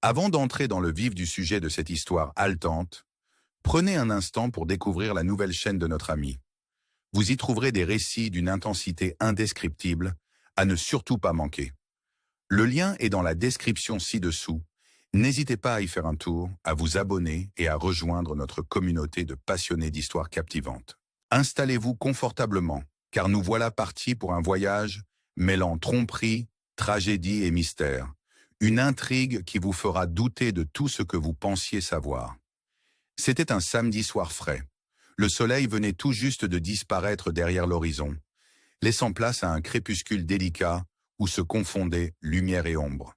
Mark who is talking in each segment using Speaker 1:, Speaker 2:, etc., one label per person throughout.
Speaker 1: Avant d'entrer dans le vif du sujet de cette histoire haletante, prenez un instant pour découvrir la nouvelle chaîne de notre ami. Vous y trouverez des récits d'une intensité indescriptible, à ne surtout pas manquer. Le lien est dans la description ci-dessous. N'hésitez pas à y faire un tour, à vous abonner et à rejoindre notre communauté de passionnés d'histoires captivantes. Installez-vous confortablement, car nous voilà partis pour un voyage mêlant tromperie, tragédie et mystère. Une intrigue qui vous fera douter de tout ce que vous pensiez savoir. C'était un samedi soir frais. Le soleil venait tout juste de disparaître derrière l'horizon, laissant place à un crépuscule délicat où se confondaient lumière et ombre.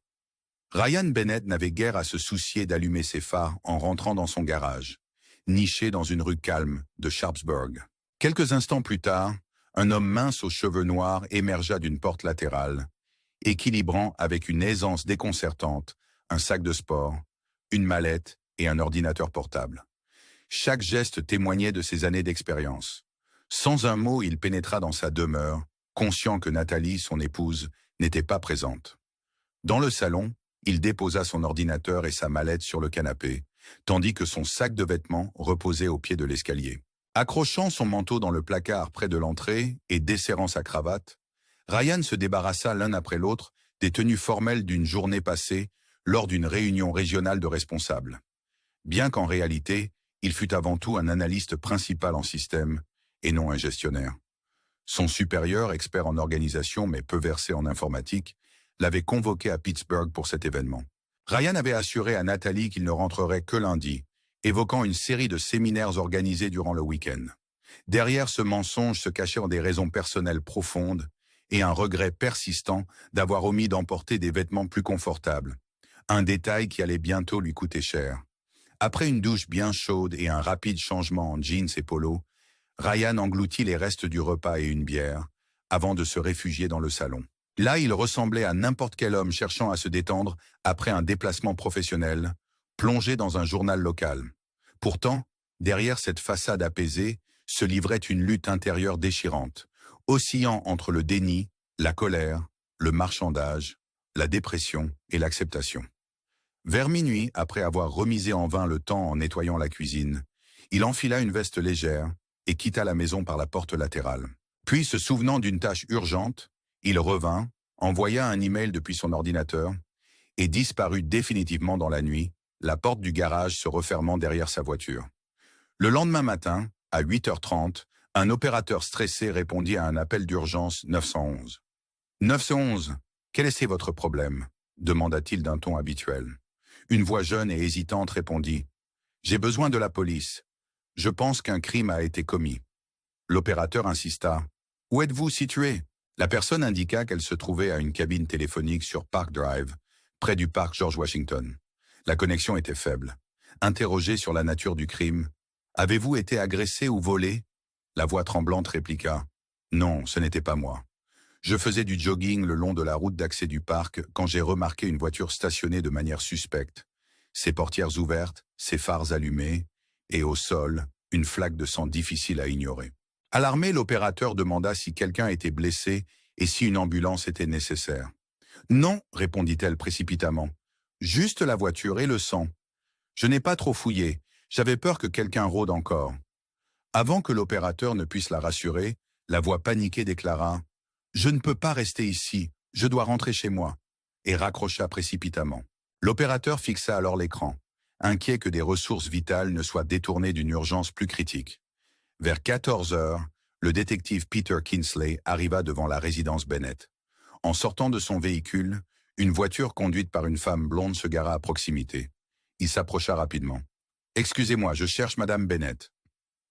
Speaker 1: Ryan Bennett n'avait guère à se soucier d'allumer ses phares en rentrant dans son garage, niché dans une rue calme de Sharpsburg. Quelques instants plus tard, un homme mince aux cheveux noirs émergea d'une porte latérale, équilibrant avec une aisance déconcertante un sac de sport, une mallette et un ordinateur portable. Chaque geste témoignait de ses années d'expérience. Sans un mot, il pénétra dans sa demeure, conscient que Nathalie, son épouse, n'était pas présente. Dans le salon, il déposa son ordinateur et sa mallette sur le canapé, tandis que son sac de vêtements reposait au pied de l'escalier. Accrochant son manteau dans le placard près de l'entrée et desserrant sa cravate, Ryan se débarrassa l'un après l'autre des tenues formelles d'une journée passée lors d'une réunion régionale de responsables. Bien qu'en réalité, il fut avant tout un analyste principal en système et non un gestionnaire. Son supérieur, expert en organisation mais peu versé en informatique, l'avait convoqué à Pittsburgh pour cet événement. Ryan avait assuré à Nathalie qu'il ne rentrerait que lundi, évoquant une série de séminaires organisés durant le week-end. Derrière ce mensonge se cachaient des raisons personnelles profondes et un regret persistant d'avoir omis d'emporter des vêtements plus confortables, un détail qui allait bientôt lui coûter cher. Après une douche bien chaude et un rapide changement en jeans et polo, Ryan engloutit les restes du repas et une bière, avant de se réfugier dans le salon. Là, il ressemblait à n'importe quel homme cherchant à se détendre après un déplacement professionnel, plongé dans un journal local. Pourtant, derrière cette façade apaisée, se livrait une lutte intérieure déchirante, oscillant entre le déni, la colère, le marchandage, la dépression et l'acceptation. Vers minuit, après avoir remisé en vain le temps en nettoyant la cuisine, il enfila une veste légère et quitta la maison par la porte latérale. Puis, se souvenant d'une tâche urgente, il revint, envoya un email depuis son ordinateur et disparut définitivement dans la nuit, la porte du garage se refermant derrière sa voiture. Le lendemain matin, à 8h30, un opérateur stressé répondit à un appel d'urgence 911. « 911, quel est votre problème ?» demanda-t-il d'un ton habituel. Une voix jeune et hésitante répondit « J'ai besoin de la police. Je pense qu'un crime a été commis. » L'opérateur insista « Où êtes-vous situé ?» La personne indiqua qu'elle se trouvait à une cabine téléphonique sur Park Drive, près du parc George Washington. La connexion était faible. Interrogé sur la nature du crime, « Avez-vous été agressé ou volé ?» La voix tremblante répliqua « Non, ce n'était pas moi. Je faisais du jogging le long de la route d'accès du parc quand j'ai remarqué une voiture stationnée de manière suspecte. Ses portières ouvertes, ses phares allumés, et au sol, une flaque de sang difficile à ignorer. » Alarmé, l'opérateur demanda si quelqu'un était blessé et si une ambulance était nécessaire. « Non, répondit-elle précipitamment. Juste la voiture et le sang. Je n'ai pas trop fouillé. J'avais peur que quelqu'un rôde encore. » Avant que l'opérateur ne puisse la rassurer, la voix paniquée déclara « Je ne peux pas rester ici, je dois rentrer chez moi » et raccrocha précipitamment. L'opérateur fixa alors l'écran, inquiet que des ressources vitales ne soient détournées d'une urgence plus critique. Vers 14 heures, le détective Peter Kinsley arriva devant la résidence Bennett. En sortant de son véhicule, une voiture conduite par une femme blonde se gara à proximité. Il s'approcha rapidement. « Excusez-moi, je cherche Madame Bennett. »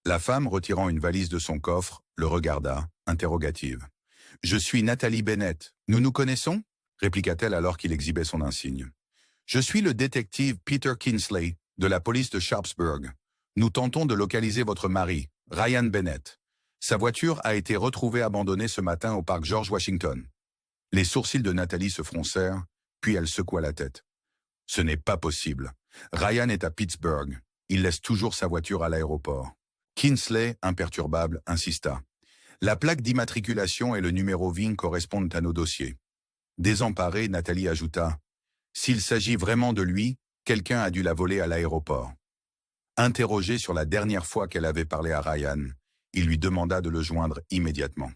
Speaker 1: La femme, retirant une valise de son coffre, le regarda, interrogative. « Je suis Nathalie Bennett. Nous nous connaissons ?» répliqua-t-elle alors qu'il exhibait son insigne. « Je suis le détective Peter Kinsley, de la police de Sharpsburg. Nous tentons de localiser votre mari, Ryan Bennett. Sa voiture a été retrouvée abandonnée ce matin au parc George Washington. » Les sourcils de Nathalie se froncèrent, puis elle secoua la tête. « Ce n'est pas possible. Ryan est à Pittsburgh. Il laisse toujours sa voiture à l'aéroport. » Kinsley, imperturbable, insista. « La plaque d'immatriculation et le numéro VIN correspondent à nos dossiers. » Désemparée, Nathalie ajouta S'il s'agit vraiment de lui, quelqu'un a dû la voler à l'aéroport. Interrogée sur la dernière fois qu'elle avait parlé à Ryan, il lui demanda de le joindre immédiatement.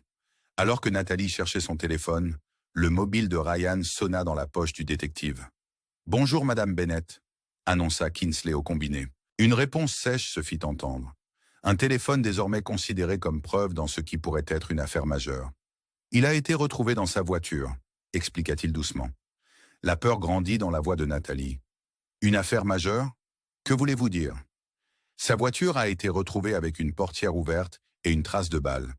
Speaker 1: Alors que Nathalie cherchait son téléphone, le mobile de Ryan sonna dans la poche du détective. « Bonjour, Madame Bennett », annonça Kingsley au combiné. Une réponse sèche se fit entendre. Un téléphone désormais considéré comme preuve dans ce qui pourrait être une affaire majeure. « Il a été retrouvé dans sa voiture », expliqua-t-il doucement. La peur grandit dans la voix de Nathalie. « Une affaire majeure? Que voulez-vous dire ?» Sa voiture a été retrouvée avec une portière ouverte et une trace de balle.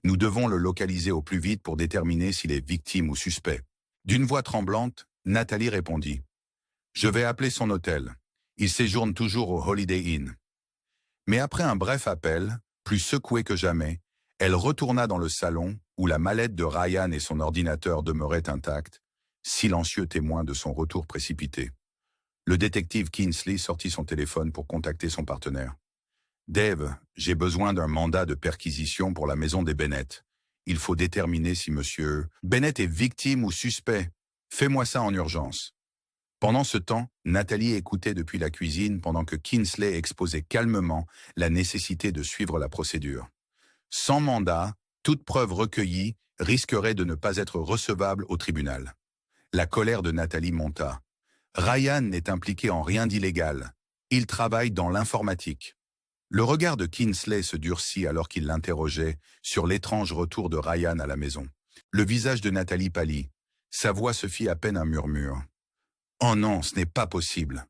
Speaker 1: Nous devons le localiser au plus vite pour déterminer s'il est victime ou suspect. D'une voix tremblante, Nathalie répondit. « Je vais appeler son hôtel. Il séjourne toujours au Holiday Inn. » Mais après un bref appel, plus secouée que jamais, elle retourna dans le salon où la mallette de Ryan et son ordinateur demeuraient intacts, silencieux témoins de son retour précipité. Le détective Kingsley sortit son téléphone pour contacter son partenaire. « Dave, j'ai besoin d'un mandat de perquisition pour la maison des Bennett. Il faut déterminer si monsieur Bennett est victime ou suspect. Fais-moi ça en urgence. » Pendant ce temps, Nathalie écoutait depuis la cuisine pendant que Kingsley exposait calmement la nécessité de suivre la procédure. Sans mandat, toute preuve recueillie risquerait de ne pas être recevable au tribunal. La colère de Nathalie monta. Ryan n'est impliqué en rien d'illégal. Il travaille dans l'informatique. Le regard de Kingsley se durcit alors qu'il l'interrogeait sur l'étrange retour de Ryan à la maison. Le visage de Nathalie pâlit. Sa voix se fit à peine un murmure. « Oh non, ce n'est pas possible !»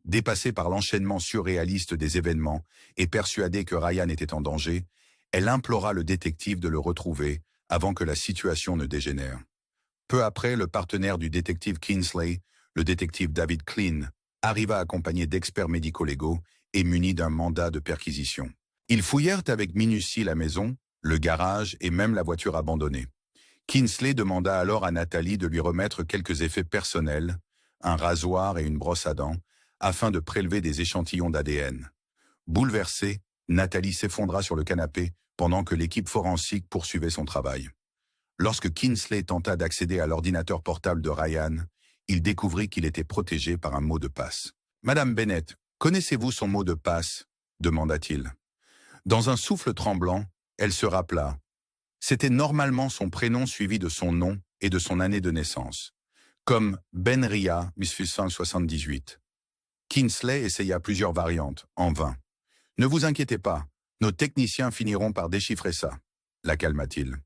Speaker 1: Dépassée par l'enchaînement surréaliste des événements et persuadée que Ryan était en danger, elle implora le détective de le retrouver avant que la situation ne dégénère. Peu après, le partenaire du détective Kingsley, le détective David Klein, arriva accompagné d'experts médico-légaux et muni d'un mandat de perquisition. Ils fouillèrent avec minutie la maison, le garage et même la voiture abandonnée. Kingsley demanda alors à Nathalie de lui remettre quelques effets personnels, un rasoir et une brosse à dents, afin de prélever des échantillons d'ADN. Bouleversée, Nathalie s'effondra sur le canapé pendant que l'équipe forensique poursuivait son travail. Lorsque Kingsley tenta d'accéder à l'ordinateur portable de Ryan, il découvrit qu'il était protégé par un mot de passe. « Madame Bennett, connaissez-vous son mot de passe ?» demanda-t-il. Dans un souffle tremblant, elle se rappela. C'était normalement son prénom suivi de son nom et de son année de naissance, comme Benria 1878. Kingsley essaya plusieurs variantes, en vain. « Ne vous inquiétez pas, nos techniciens finiront par déchiffrer ça », la calma-t-il.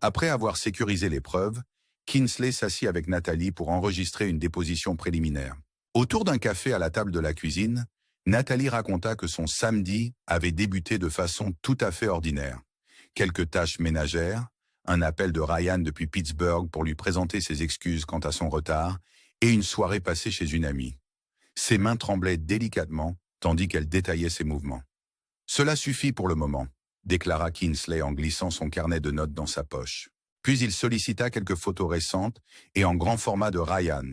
Speaker 1: Après avoir sécurisé les preuves, Kingsley s'assit avec Nathalie pour enregistrer une déposition préliminaire. Autour d'un café à la table de la cuisine, Nathalie raconta que son samedi avait débuté de façon tout à fait ordinaire. Quelques tâches ménagères, un appel de Ryan depuis Pittsburgh pour lui présenter ses excuses quant à son retard, et une soirée passée chez une amie. Ses mains tremblaient délicatement, tandis qu'elle détaillait ses mouvements. « Cela suffit pour le moment », déclara Kingsley en glissant son carnet de notes dans sa poche. Puis il sollicita quelques photos récentes et en grand format de Ryan.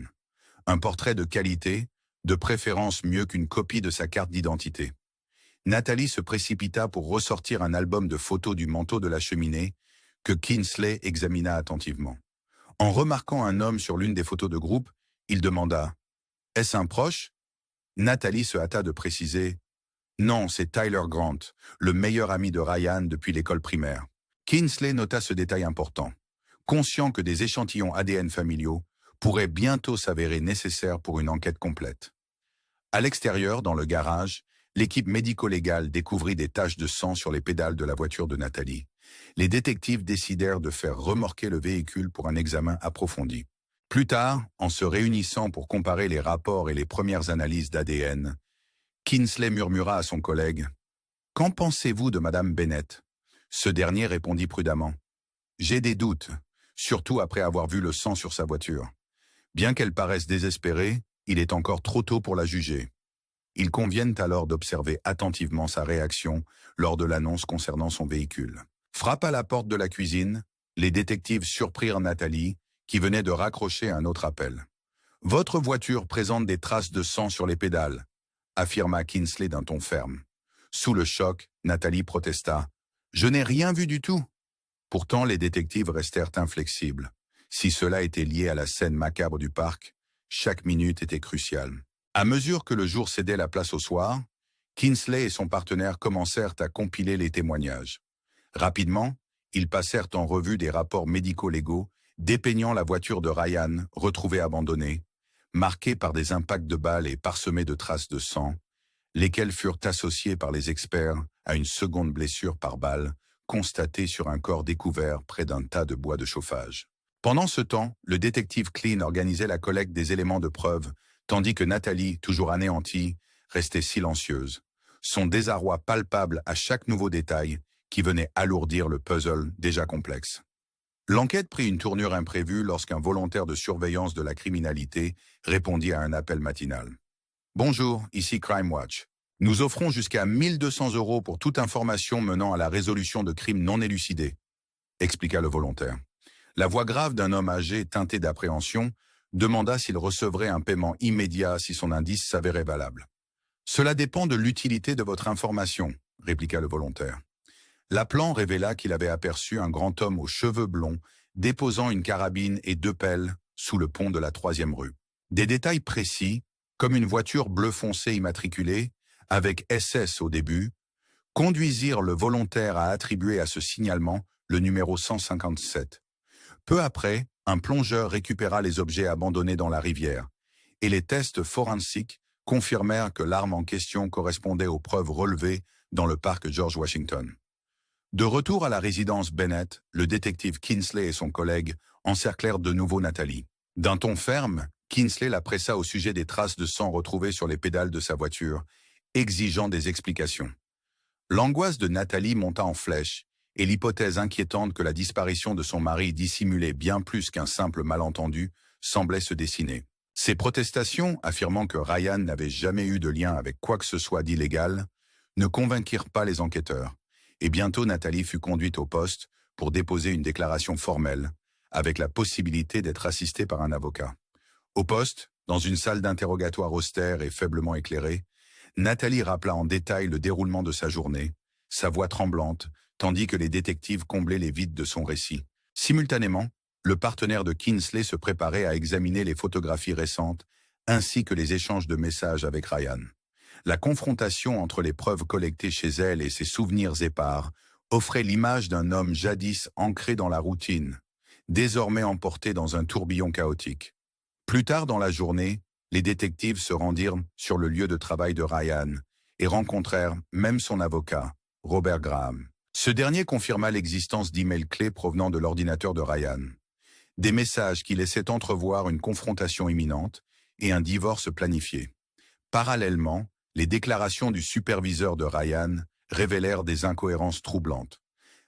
Speaker 1: Un portrait de qualité, de préférence mieux qu'une copie de sa carte d'identité. Nathalie se précipita pour ressortir un album de photos du manteau de la cheminée que Kingsley examina attentivement. En remarquant un homme sur l'une des photos de groupe, il demanda « Est-ce un proche ?» Nathalie se hâta de préciser « Non, c'est Tyler Grant, le meilleur ami de Ryan depuis l'école primaire. » Kingsley nota ce détail important, conscient que des échantillons ADN familiaux pourraient bientôt s'avérer nécessaires pour une enquête complète. À l'extérieur, dans le garage, l'équipe médico-légale découvrit des taches de sang sur les pédales de la voiture de Nathalie. Les détectives décidèrent de faire remorquer le véhicule pour un examen approfondi. Plus tard, en se réunissant pour comparer les rapports et les premières analyses d'ADN, Kingsley murmura à son collègue « Qu'en pensez-vous de Madame Bennett ?» Ce dernier répondit prudemment « J'ai des doutes, surtout après avoir vu le sang sur sa voiture. Bien qu'elle paraisse désespérée, il est encore trop tôt pour la juger. Il convient alors d'observer attentivement sa réaction lors de l'annonce concernant son véhicule. » Frappe à la porte de la cuisine, les détectives surprirent Nathalie, qui venait de raccrocher un autre appel. « Votre voiture présente des traces de sang sur les pédales », affirma Kingsley d'un ton ferme. Sous le choc, Nathalie protesta. « Je n'ai rien vu du tout !» Pourtant, les détectives restèrent inflexibles. Si cela était lié à la scène macabre du parc, chaque minute était cruciale. À mesure que le jour cédait la place au soir, Kingsley et son partenaire commencèrent à compiler les témoignages. Rapidement, ils passèrent en revue des rapports médico-légaux dépeignant la voiture de Ryan, retrouvée abandonnée, marquée par des impacts de balles et parsemée de traces de sang, lesquelles furent associées par les experts à une seconde blessure par balle, constatée sur un corps découvert près d'un tas de bois de chauffage. Pendant ce temps, le détective Clean organisait la collecte des éléments de preuve, tandis que Nathalie, toujours anéantie, restait silencieuse, son désarroi palpable à chaque nouveau détail qui venait alourdir le puzzle déjà complexe. L'enquête prit une tournure imprévue lorsqu'un volontaire de surveillance de la criminalité répondit à un appel matinal. « Bonjour, ici Crime Watch. Nous offrons jusqu'à 1 200 € pour toute information menant à la résolution de crimes non élucidés, » expliqua le volontaire. La voix grave d'un homme âgé teinté d'appréhension demanda s'il recevrait un paiement immédiat si son indice s'avérait valable. « Cela dépend de l'utilité de votre information, » répliqua le volontaire. L'appelant révéla qu'il avait aperçu un grand homme aux cheveux blonds déposant une carabine et 2 pelles sous le pont de la 3e rue. Des détails précis, comme une voiture bleu foncé immatriculée, avec SS au début, conduisirent le volontaire à attribuer à ce signalement le numéro 157. Peu après, un plongeur récupéra les objets abandonnés dans la rivière, et les tests forensiques confirmèrent que l'arme en question correspondait aux preuves relevées dans le parc George Washington. De retour à la résidence Bennett, le détective Kingsley et son collègue encerclèrent de nouveau Nathalie. D'un ton ferme, Kingsley la pressa au sujet des traces de sang retrouvées sur les pédales de sa voiture, exigeant des explications. L'angoisse de Nathalie monta en flèche, et l'hypothèse inquiétante que la disparition de son mari dissimulait bien plus qu'un simple malentendu semblait se dessiner. Ses protestations, affirmant que Ryan n'avait jamais eu de lien avec quoi que ce soit d'illégal, ne convainquirent pas les enquêteurs, et bientôt Nathalie fut conduite au poste pour déposer une déclaration formelle, avec la possibilité d'être assistée par un avocat. Au poste, dans une salle d'interrogatoire austère et faiblement éclairée, Nathalie rappela en détail le déroulement de sa journée, sa voix tremblante, tandis que les détectives comblaient les vides de son récit. Simultanément, le partenaire de Kingsley se préparait à examiner les photographies récentes, ainsi que les échanges de messages avec Ryan. La confrontation entre les preuves collectées chez elle et ses souvenirs épars offrait l'image d'un homme jadis ancré dans la routine, désormais emporté dans un tourbillon chaotique. Plus tard dans la journée, les détectives se rendirent sur le lieu de travail de Ryan et rencontrèrent même son avocat, Robert Graham. Ce dernier confirma l'existence d'emails clés provenant de l'ordinateur de Ryan. Des messages qui laissaient entrevoir une confrontation imminente et un divorce planifié. Parallèlement, les déclarations du superviseur de Ryan révélèrent des incohérences troublantes.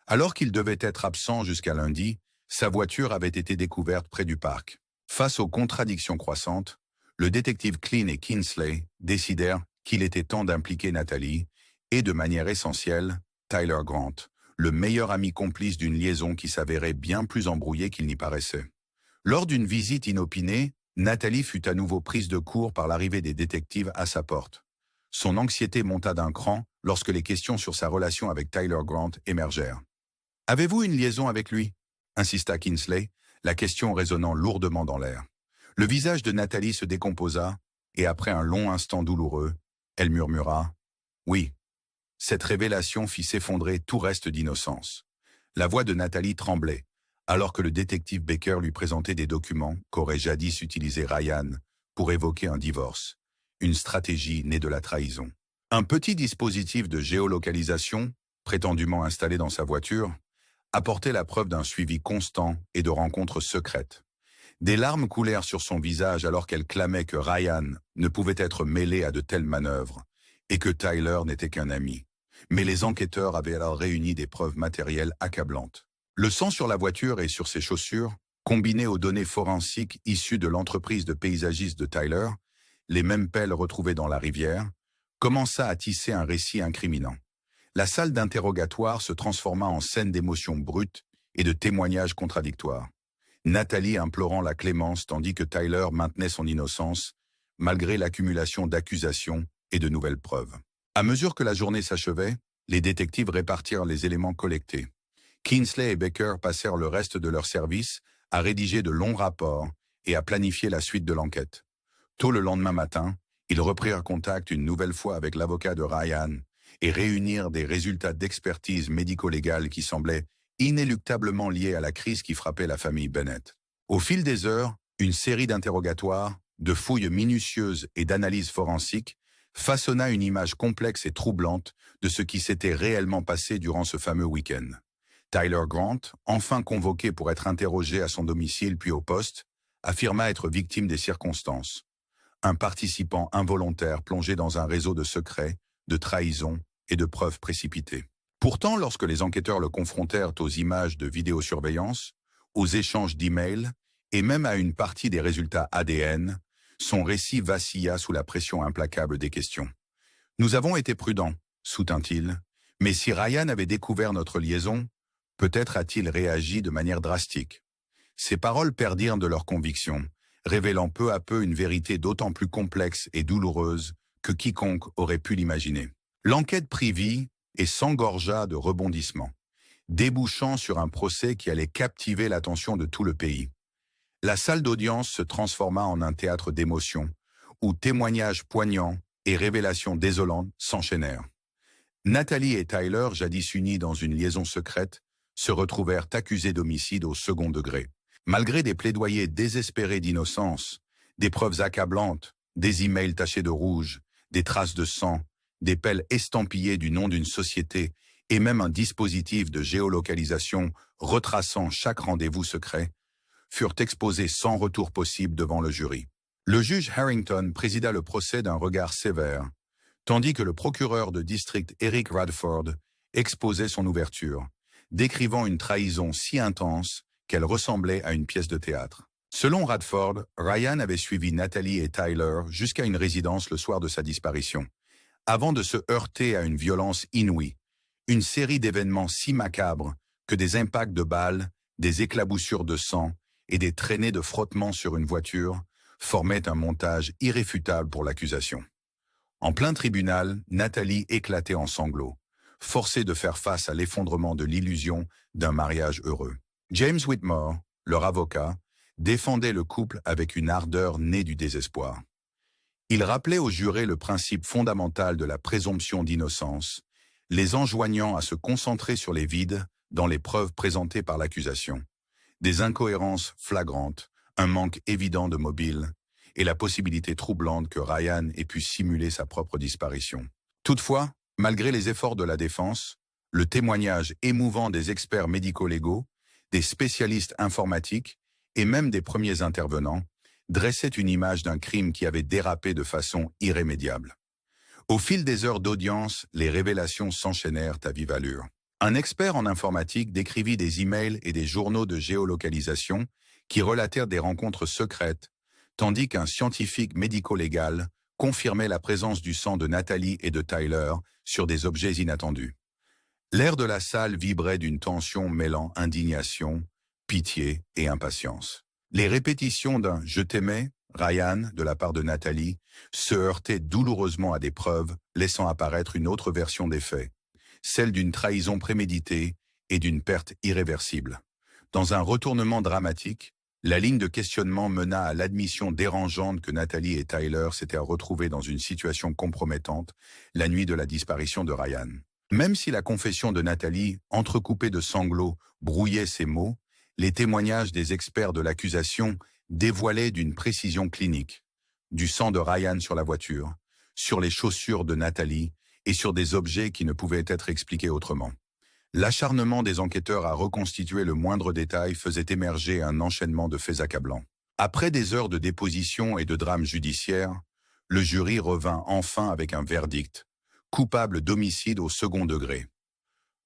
Speaker 1: Alors qu'il devait être absent jusqu'à lundi, sa voiture avait été découverte près du parc. Face aux contradictions croissantes, le détective Clean et Kingsley décidèrent qu'il était temps d'impliquer Nathalie et, de manière essentielle, Tyler Grant, le meilleur ami complice d'une liaison qui s'avérait bien plus embrouillée qu'il n'y paraissait. Lors d'une visite inopinée, Nathalie fut à nouveau prise de court par l'arrivée des détectives à sa porte. Son anxiété monta d'un cran lorsque les questions sur sa relation avec Tyler Grant émergèrent. « Avez-vous une liaison avec lui ?» insista Kingsley, la question résonnant lourdement dans l'air. Le visage de Nathalie se décomposa, et après un long instant douloureux, elle murmura « Oui ». Cette révélation fit s'effondrer tout reste d'innocence. La voix de Nathalie tremblait, alors que le détective Baker lui présentait des documents qu'aurait jadis utilisé Ryan pour évoquer un divorce, une stratégie née de la trahison. Un petit dispositif de géolocalisation, prétendument installé dans sa voiture, apportait la preuve d'un suivi constant et de rencontres secrètes. Des larmes coulèrent sur son visage alors qu'elle clamait que Ryan ne pouvait être mêlé à de telles manœuvres et que Tyler n'était qu'un ami. Mais les enquêteurs avaient alors réuni des preuves matérielles accablantes. Le sang sur la voiture et sur ses chaussures, combiné aux données forensiques issues de l'entreprise de paysagiste de Tyler, les mêmes pelles retrouvées dans la rivière, commença à tisser un récit incriminant. La salle d'interrogatoire se transforma en scène d'émotions brutes et de témoignages contradictoires. Nathalie implorant la clémence tandis que Tyler maintenait son innocence, malgré l'accumulation d'accusations et de nouvelles preuves. À mesure que la journée s'achevait, les détectives répartirent les éléments collectés. Kingsley et Baker passèrent le reste de leur service à rédiger de longs rapports et à planifier la suite de l'enquête. Tôt le lendemain matin, ils reprirent contact une nouvelle fois avec l'avocat de Ryan et réunirent des résultats d'expertise médico-légale qui semblaient inéluctablement liés à la crise qui frappait la famille Bennett. Au fil des heures, une série d'interrogatoires, de fouilles minutieuses et d'analyses forensiques façonna une image complexe et troublante de ce qui s'était réellement passé durant ce fameux week-end. Tyler Grant, enfin convoqué pour être interrogé à son domicile puis au poste, affirma être victime des circonstances. Un participant involontaire plongé dans un réseau de secrets, de trahison et de preuves précipitées. Pourtant, lorsque les enquêteurs le confrontèrent aux images de vidéosurveillance, aux échanges d'emails et même à une partie des résultats ADN, son récit vacilla sous la pression implacable des questions. « Nous avons été prudents », soutint-il, « mais si Ryan avait découvert notre liaison, peut-être a-t-il réagi de manière drastique. » Ces paroles perdirent de leur conviction, révélant peu à peu une vérité d'autant plus complexe et douloureuse que quiconque aurait pu l'imaginer. L'enquête prit vie et s'engorgea de rebondissements, débouchant sur un procès qui allait captiver l'attention de tout le pays. La salle d'audience se transforma en un théâtre d'émotions, où témoignages poignants et révélations désolantes s'enchaînèrent. Natalie et Tyler, jadis unis dans une liaison secrète, se retrouvèrent accusés d'homicide au second degré. Malgré des plaidoyers désespérés d'innocence, des preuves accablantes, des emails tachés de rouge, des traces de sang, des pelles estampillées du nom d'une société et même un dispositif de géolocalisation retraçant chaque rendez-vous secret, furent exposés sans retour possible devant le jury. Le juge Harrington présida le procès d'un regard sévère, tandis que le procureur de district Eric Radford exposait son ouverture, décrivant une trahison si intense qu'elle ressemblait à une pièce de théâtre. Selon Radford, Ryan avait suivi Natalie et Tyler jusqu'à une résidence le soir de sa disparition, avant de se heurter à une violence inouïe, une série d'événements si macabres que des impacts de balles, des éclaboussures de sang et des traînées de frottement sur une voiture formaient un montage irréfutable pour l'accusation. En plein tribunal, Natalie éclatait en sanglots, forcée de faire face à l'effondrement de l'illusion d'un mariage heureux. James Whitmore, leur avocat, défendait le couple avec une ardeur née du désespoir. Il rappelait aux jurés le principe fondamental de la présomption d'innocence, les enjoignant à se concentrer sur les vides dans les preuves présentées par l'accusation, des incohérences flagrantes, un manque évident de mobile et la possibilité troublante que Ryan ait pu simuler sa propre disparition. Toutefois, malgré les efforts de la défense, le témoignage émouvant des experts médico-légaux, des spécialistes informatiques et même des premiers intervenants dressait une image d'un crime qui avait dérapé de façon irrémédiable. Au fil des heures d'audience, les révélations s'enchaînèrent à vive allure. Un expert en informatique décrivit des emails et des journaux de géolocalisation qui relatèrent des rencontres secrètes, tandis qu'un scientifique médico-légal confirmait la présence du sang de Natalie et de Tyler sur des objets inattendus. L'air de la salle vibrait d'une tension mêlant indignation, pitié et impatience. Les répétitions d'un « je t'aimais » Ryan, de la part de Natalie, se heurtaient douloureusement à des preuves, laissant apparaître une autre version des faits, celle d'une trahison préméditée et d'une perte irréversible. Dans un retournement dramatique, la ligne de questionnement mena à l'admission dérangeante que Natalie et Tyler s'étaient retrouvés dans une situation compromettante la nuit de la disparition de Ryan. Même si la confession de Natalie, entrecoupée de sanglots, brouillait ses mots, les témoignages des experts de l'accusation dévoilaient d'une précision clinique, du sang de Ryan sur la voiture, sur les chaussures de Natalie et sur des objets qui ne pouvaient être expliqués autrement. L'acharnement des enquêteurs à reconstituer le moindre détail faisait émerger un enchaînement de faits accablants. Après des heures de déposition et de drame judiciaire, le jury revint enfin avec un verdict, coupable d'homicide au second degré.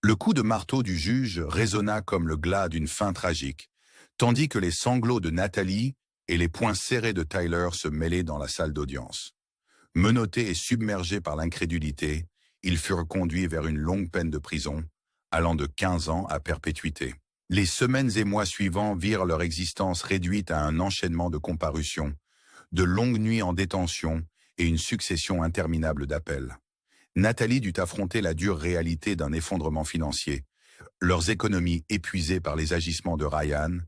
Speaker 1: Le coup de marteau du juge résonna comme le glas d'une fin tragique, tandis que les sanglots de Natalie et les poings serrés de Tyler se mêlaient dans la salle d'audience. Menottés et submergés par l'incrédulité, ils furent conduits vers une longue peine de prison, allant de 15 ans à perpétuité. Les semaines et mois suivants virent leur existence réduite à un enchaînement de comparutions, de longues nuits en détention et une succession interminable d'appels. Natalie dut affronter la dure réalité d'un effondrement financier, leurs économies épuisées par les agissements de Ryan,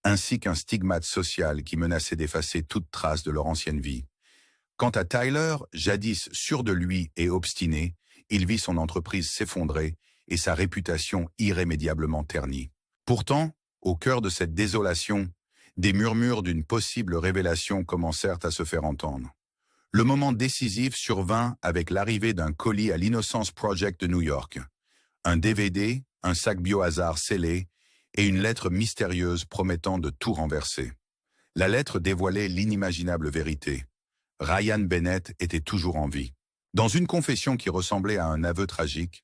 Speaker 1: ainsi qu'un stigmate social qui menaçait d'effacer toute trace de leur ancienne vie. Quant à Tyler, jadis sûr de lui et obstiné, il vit son entreprise s'effondrer et sa réputation irrémédiablement ternie. Pourtant, au cœur de cette désolation, des murmures d'une possible révélation commencèrent à se faire entendre. Le moment décisif survint avec l'arrivée d'un colis à l'Innocence Project de New York. Un DVD, un sac biohazard scellé et une lettre mystérieuse promettant de tout renverser. La lettre dévoilait l'inimaginable vérité. Ryan Bennett était toujours en vie. Dans une confession qui ressemblait à un aveu tragique,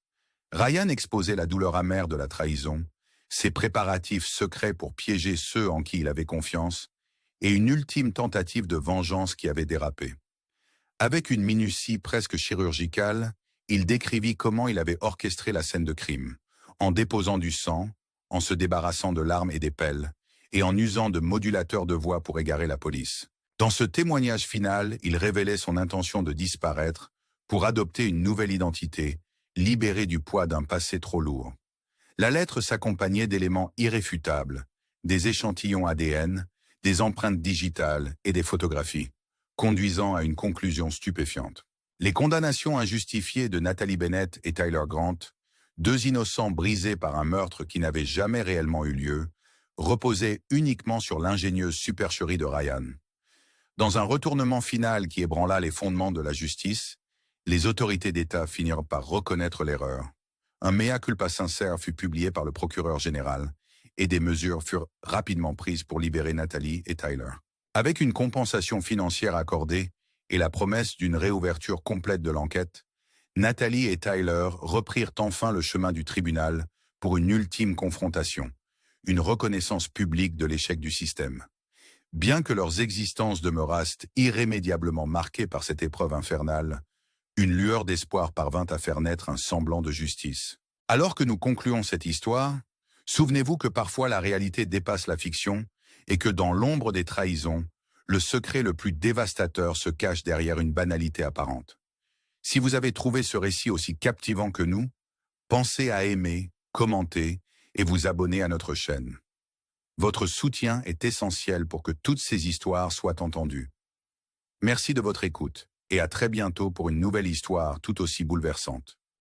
Speaker 1: Ryan exposait la douleur amère de la trahison, ses préparatifs secrets pour piéger ceux en qui il avait confiance, et une ultime tentative de vengeance qui avait dérapé. Avec une minutie presque chirurgicale, il décrivit comment il avait orchestré la scène de crime, en déposant du sang, en se débarrassant de l'arme et des pelles, et en usant de modulateurs de voix pour égarer la police. Dans ce témoignage final, il révélait son intention de disparaître pour adopter une nouvelle identité, libérée du poids d'un passé trop lourd. La lettre s'accompagnait d'éléments irréfutables, des échantillons ADN, des empreintes digitales et des photographies, conduisant à une conclusion stupéfiante. Les condamnations injustifiées de Natalie Bennett et Tyler Grant, deux innocents brisés par un meurtre qui n'avait jamais réellement eu lieu, reposaient uniquement sur l'ingénieuse supercherie de Ryan. Dans un retournement final qui ébranla les fondements de la justice, les autorités d'État finirent par reconnaître l'erreur. Un mea culpa sincère fut publié par le procureur général et des mesures furent rapidement prises pour libérer Natalie et Tyler. Avec une compensation financière accordée et la promesse d'une réouverture complète de l'enquête, Natalie et Tyler reprirent enfin le chemin du tribunal pour une ultime confrontation, une reconnaissance publique de l'échec du système. Bien que leurs existences demeurassent irrémédiablement marquées par cette épreuve infernale, une lueur d'espoir parvint à faire naître un semblant de justice. Alors que nous concluons cette histoire, souvenez-vous que parfois la réalité dépasse la fiction et que dans l'ombre des trahisons, le secret le plus dévastateur se cache derrière une banalité apparente. Si vous avez trouvé ce récit aussi captivant que nous, pensez à aimer, commenter et vous abonner à notre chaîne. Votre soutien est essentiel pour que toutes ces histoires soient entendues. Merci de votre écoute et à très bientôt pour une nouvelle histoire tout aussi bouleversante.